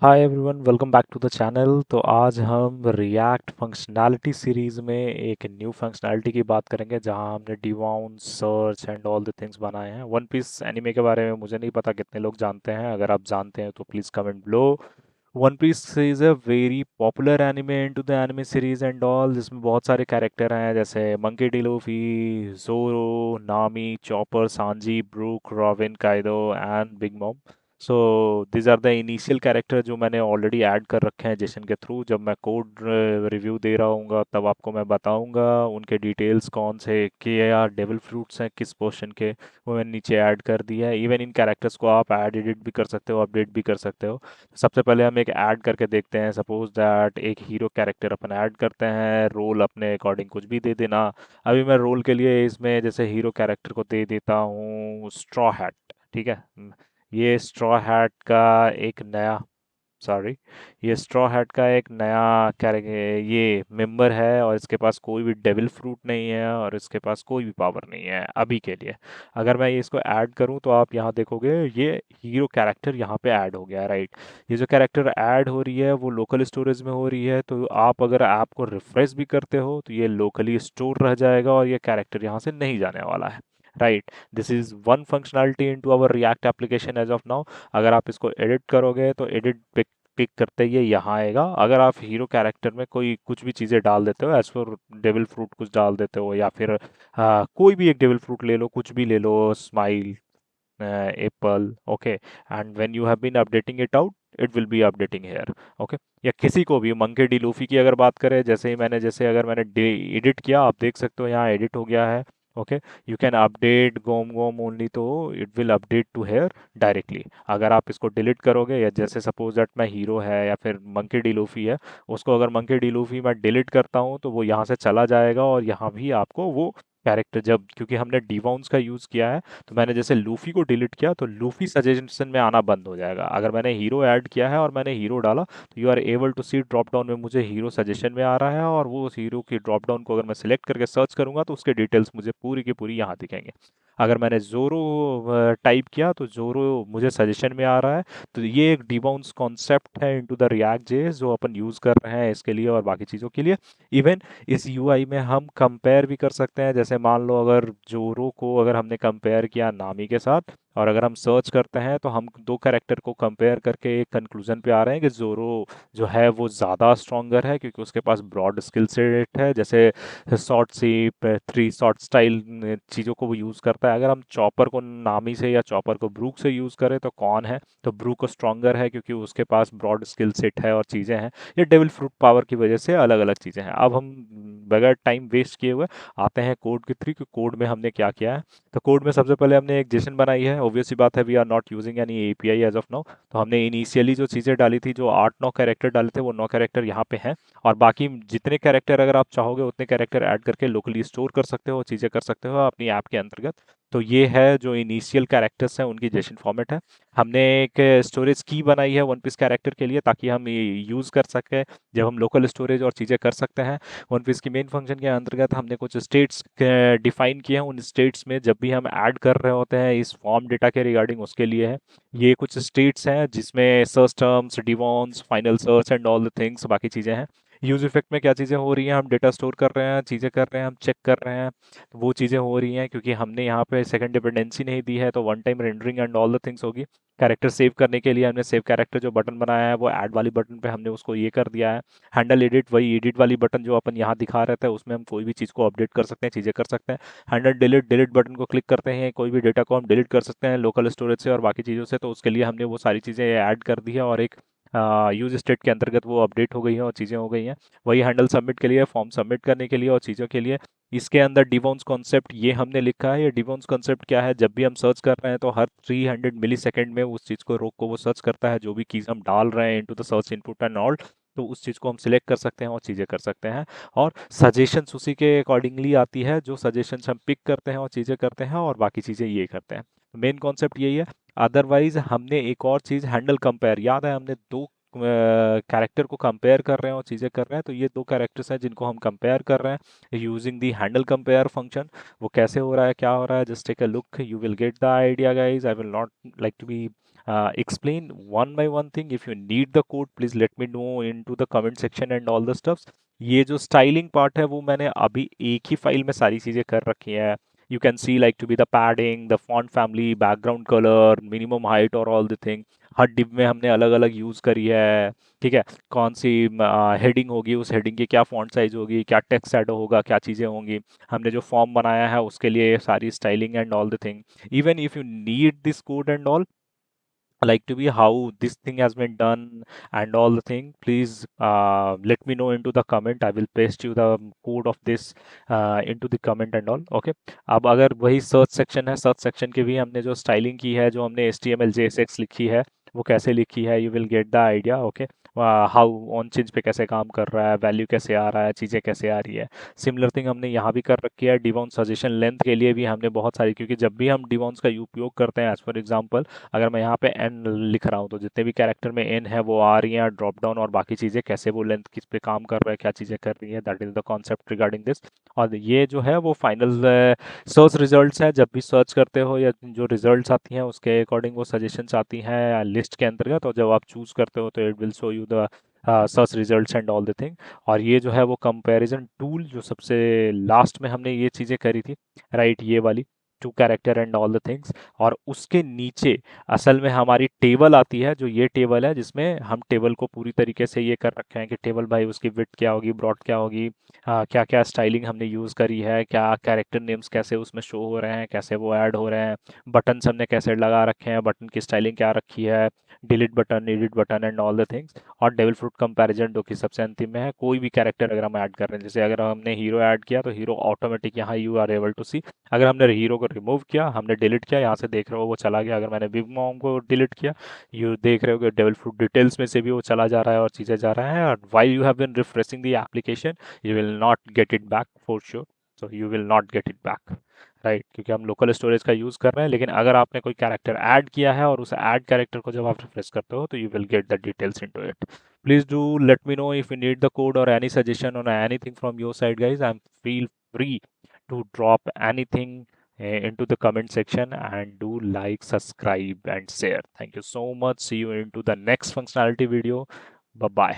Hi everyone, welcome back to the channel. तो आज हम रिएक्ट फंक्शनैलिटी सीरीज़ में एक न्यू फंक्शनैलिटी की बात करेंगे जहां हमने डिवाउन search and all the things बनाए हैं। वन पीस एनिमे के बारे में मुझे नहीं पता कितने लोग जानते हैं। अगर आप जानते हैं तो please comment below. One Piece is a very popular anime into the anime series and all, जिसमें बहुत सारे कैरेक्टर हैं जैसे monkey D Luffy, Zoro, Nami, Chopper, Sanji, Brook, Robin, Kaido and Big Mom. So these are the initial character जो मैंने already add कर रखे हैं जेसन के थ्रू। जब मैं कोड रिव्यू दे रहा हूँगा तब आपको मैं बताऊँगा उनके डिटेल्स, कौन से के या डेविल फ्रूट्स हैं किस पोर्शन के, वो मैंने नीचे ऐड कर दिया है। इवन इन कैरेक्टर्स को आप ऐड एडिट भी कर सकते हो, अपडेट भी कर सकते हो। सबसे पहले हम एक ऐड करके देखते हैं। सपोज दैट एक हीरो कैरेक्टर अपन ऐड करते हैं, रोल अपने अकॉर्डिंग कुछ भी दे देना। अभी मैं रोल के लिए इसमें जैसे हीरो कैरेक्टर को दे देता हूँ स्ट्रॉ हैट। ठीक है। ये स्ट्रॉ हैट का एक नया सॉरी ये स्ट्रॉ हैट का एक नया कैरेक्टर, ये मेंबर है और इसके पास कोई भी डेविल फ्रूट नहीं है और इसके पास कोई भी पावर नहीं है अभी के लिए। अगर मैं ये इसको ऐड करूं तो आप यहाँ देखोगे ये हीरो कैरेक्टर यहाँ पे ऐड हो गया, राइट। ये जो कैरेक्टर ऐड हो रही है वो लोकल स्टोरेज में हो रही है, तो आप अगर ऐप को रिफ्रेश भी करते हो तो ये लोकली स्टोर रह जाएगा और ये कैरेक्टर यहाँ से नहीं जाने वाला है, right. This is one functionality into our React application as of now. अगर आप इसको एडिट करोगे तो एडिट पिक करते ही ये यहाँ आएगा। अगर आप हीरो कैरेक्टर में कोई कुछ भी चीज़ें डाल देते हो, एज फॉर डेविल फ्रूट कुछ डाल देते हो या फिर कोई भी एक डेविल फ्रूट ले लो, कुछ भी ले लो, smile, apple, okay, and when you have been updating it out it will be updating here, okay. या किसी को भी मंके डी लूफी की अगर बात करें, जैसे अगर मैंने एडिट किया, आप देख सकते हो यहाँ एडिट हो गया है, ओके। यू कैन अपडेट गोम गोम ओनली, तो it will update to here directly. अगर आप इसको डिलीट करोगे, या जैसे सपोज दैट मैं हीरो है या फिर मंकी डी लूफी है, उसको अगर मंकी डी लूफी मैं डिलीट करता हूँ तो वो यहाँ से चला जाएगा और यहाँ भी आपको वो कैरेक्टर, जब क्योंकि हमने डिवाउंस का यूज़ किया है तो मैंने जैसे लूफी को डिलीट किया तो लूफी सजेशन में आना बंद हो जाएगा। अगर मैंने हीरो ऐड किया है और मैंने हीरो डाला तो you are able to see drop down में मुझे हीरो सजेशन में आ रहा है, और वो उस हीरो की ड्रॉप डाउन को अगर मैं सिलेक्ट करके सर्च करूंगा तो उसके डिटेल्स मुझे पूरी की पूरी यहाँ दिखेंगे। अगर मैंने जोरो टाइप किया तो जोरो मुझे सजेशन में आ रहा है। तो ये एक डिबाउंस कॉन्सेप्ट है इनटू द रिएक्ट जेएस जो अपन यूज़ कर रहे हैं इसके लिए और बाकी चीज़ों के लिए। इवन इस यूआई में हम कंपेयर भी कर सकते हैं। जैसे मान लो अगर जोरो को अगर हमने कंपेयर किया नामी के साथ, और अगर हम सर्च करते हैं तो हम दो कैरेक्टर को कंपेयर करके एक कंक्लूजन पे आ रहे हैं कि जोरो जो है वो ज़्यादा स्ट्रॉन्गर है क्योंकि उसके पास ब्रॉड स्किल सेट है, जैसे शॉर्ट सीप, थ्री शॉर्ट स्टाइल चीज़ों को वो यूज़ करता है। अगर हम चॉपर को नामी से या चॉपर को ब्रूक से यूज़ करें तो कौन है, तो ब्रूक को स्ट्रॉन्गर है क्योंकि उसके पास ब्रॉड स्किल सेट है और चीज़ें हैं। ये डेविल फ्रूट पावर की वजह से अलग अलग चीज़ें हैं। अब हम बगैर टाइम वेस्ट किए हुए आते हैं कोड के थ्रू कि कोड में हमने क्या किया है। तो कोड में सबसे पहले हमने एक जेसन बनाई है। ऑब्वियस सी बात है, we are not using any API as of now. तो हमने इनिशियली जो चीज़ें डाली थी, जो 8-9 कैरेक्टर डाले थे, वो 9 कैरेक्टर यहाँ पे हैं। और बाकी जितने कैरेक्टर अगर आप चाहोगे उतने कैरेक्टर ऐड करके लोकली स्टोर कर सकते हो, चीज़ें कर सकते हो अपनी ऐप के अंतर्गत। तो ये है जो इनिशियल कैरेक्टर्स हैं उनकी जेसन फॉर्मेट है। हमने एक स्टोरेज की बनाई है वन पीस कैरेक्टर के लिए ताकि हम ये यूज़ कर सकें जब हम लोकल स्टोरेज और चीज़ें कर सकते हैं। वन पीस की मेन फंक्शन के अंतर्गत हमने कुछ स्टेट्स डिफाइन किए हैं। उन स्टेट्स में जब भी हम ऐड कर रहे होते हैं इस फॉर्म डेटा के रिगार्डिंग, उसके लिए है। ये कुछ स्टेट्स हैं जिसमें सर्च टर्म्स, डिवॉन्स, final search and all the things, बाकी चीज़ें हैं। यूज इफेक्ट में क्या चीज़ें हो रही हैं, हम डेटा स्टोर कर रहे हैं, चीज़ें कर रहे हैं, हम चेक कर रहे हैं, तो वो चीज़ें हो रही हैं क्योंकि हमने यहाँ पे सेकंड डिपेंडेंसी नहीं दी है, तो one time rendering and all the things होगी। कैरेक्टर सेव करने के लिए हमने सेव कैरेक्टर जो बटन बनाया है वो ऐड वाली बटन पे हमने उसको ये कर दिया है। हैंडल एडिट, वही एडिट वाली बटन जो अपन यहाँ दिखा रहे थे, उसमें हम कोई भी चीज़ को अपडेट कर सकते हैं, चीज़ें कर सकते हैं। हैंडल डिलीट, डिलीट बटन को क्लिक करते हैं, कोई भी डेटा को हम डिलीट कर सकते हैं लोकल स्टोरेज से और बाकी चीज़ों से। तो उसके लिए हमने वो सारी चीज़ें ऐड कर दी है और एक यूज स्टेट के अंतर्गत वो अपडेट हो गई हैं और चीज़ें हो गई हैं। वही हैंडल सबमिट के लिए, फॉर्म सबमिट करने के लिए और चीज़ों के लिए। इसके अंदर डिबाउंस कॉन्सेप्ट ये हमने लिखा है। ये डिबाउंस कॉन्सेप्ट क्या है, जब भी हम सर्च कर रहे हैं तो हर 300 मिली सेकेंड में उस चीज़ को रोक को वो सर्च करता है, जो भी कीज़ हम डाल रहे हैं into the search input and all. तो उस चीज़ को हम सिलेक्ट कर सकते हैं और चीज़ें कर सकते हैं। और सजेशंस उसी के अकॉर्डिंगली आती है, जो सजेशंस हम पिक करते हैं और चीज़ें करते हैं और बाकी चीज़ें ये करते हैं। मेन कॉन्सेप्ट यही है। अदरवाइज हमने एक और चीज़ हैंडल कंपेयर, याद है हमने दो कैरेक्टर को कंपेयर कर रहे हैं और चीज़ें कर रहे हैं, तो ये दो कैरेक्टर्स हैं जिनको हम कंपेयर कर रहे हैं using the handle compare function. वो कैसे हो रहा है, क्या हो रहा है, just take a look, you will get the idea guys. I will not like to be explain one by one thing. If you need the code, please let me know into the comment section and all the stuffs. ये जो styling part है वो मैंने अभी एक ही file में सारी चीज़ें कर रखी हैं. You can see like to be the padding, the font family, background color, minimum height और all the thing. हर डिब में हमने अलग अलग यूज़ करी है. ठीक है, कौन सी हेडिंग होगी, उस हेडिंग की क्या फॉन्ट साइज होगी, क्या टेक्स्ट ऐड होगा, क्या चीज़ें होंगी. हमने जो फॉर्म बनाया है उसके लिए सारी styling and all the thing. Even if you need this code and all, like to be how this thing has been done and all the thing, please let me know into the comment. I will paste you the code of this into the comment and all. Okay, अब अगर वही search section है, search section के भी हमने जो styling की है, जो हमने HTML JSX लिखी है, वो कैसे लिखी है, you will get the idea. Okay, how on change पे कैसे काम कर रहा है, वैल्यू कैसे आ रहा है, चीज़ें कैसे आ रही है. सिमिलर थिंग हमने यहाँ भी कर रखी है. डिवाउन सजेशन लेंथ के लिए भी हमने बहुत सारी, क्योंकि जब भी हम डिवाउंस का उपयोग करते हैं, एज फॉर एग्जांपल अगर मैं यहाँ पे एन लिख रहा हूँ तो जितने भी कैरेक्टर में एन है वो आ रही हैं, ड्रॉप डाउन और बाकी चीज़ें कैसे वो लेंथ किस पे काम कर रहा है, क्या चीज़ें कर रही है. That is the concept regarding this. और ये जो है वो फाइनल सर्च रिजल्ट्स है. जब भी सर्च करते हो या जो रिजल्ट्स आती हैं उसके अकॉर्डिंग वो सजेशंस आती हैं लिस्ट के अंतर्गत, और जब आप चूज़ करते हो तो it will show you the search results and all the thing. और ये जो है वो कंपैरिजन टूल जो सबसे लास्ट में हमने ये चीज़ें करी थी, राइट, ये वाली two character and all the things. और उसके नीचे असल में हमारी टेबल आती है, जो ये टेबल है जिसमें हम टेबल को पूरी तरीके से ये कर रखे हैं कि टेबल भाई उसकी विड्थ क्या होगी, ब्रॉड क्या होगी, क्या क्या स्टाइलिंग हमने यूज़ करी है, क्या कैरेक्टर नेम्स कैसे उसमें शो हो रहे हैं, कैसे वो ऐड हो रहे हैं, बटन्स हमने कैसे लगा रखे हैं, बटन की स्टाइलिंग क्या रखी है, delete button, edit button and all the things. और डेविल फ्रूट कंपैरिजन जो कि सबसे अंतिम में है. कोई भी कैरेक्टर अगर हम ऐड कर रहे हैं, जैसे अगर हमने हीरो ऐड किया तो हीरो ऑटोमेटिक यहाँ यू आर एबल टू सी. अगर हमने हीरो को रिमूव किया, हमने डिलीट किया, यहाँ से देख रहे हो वो चला गया. अगर मैंने बिग मॉम को डिलीट किया, यू देख रहे हो कि डेविल फ्रूट डिटेल्स में से भी वो चला जा रहा है और चीज़ें जा रहा है. और while you have been refreshing the application, you will not get it back for sure. So you will not get it back, right, क्योंकि हम लोकल स्टोरेज का यूज़ कर रहे हैं. लेकिन अगर आपने कोई कैरेक्टर ऐड किया है और उस ऐड कैरेक्टर को जब आप रिफ्रेश करते हो तो you will get the details into it. Please do let me know if you need the code or any suggestion on anything from your side, guys. I'm feel free to drop anything into the comment section, and do like, subscribe and share. Thank you so much. See you into the next functionality video. Bye bye.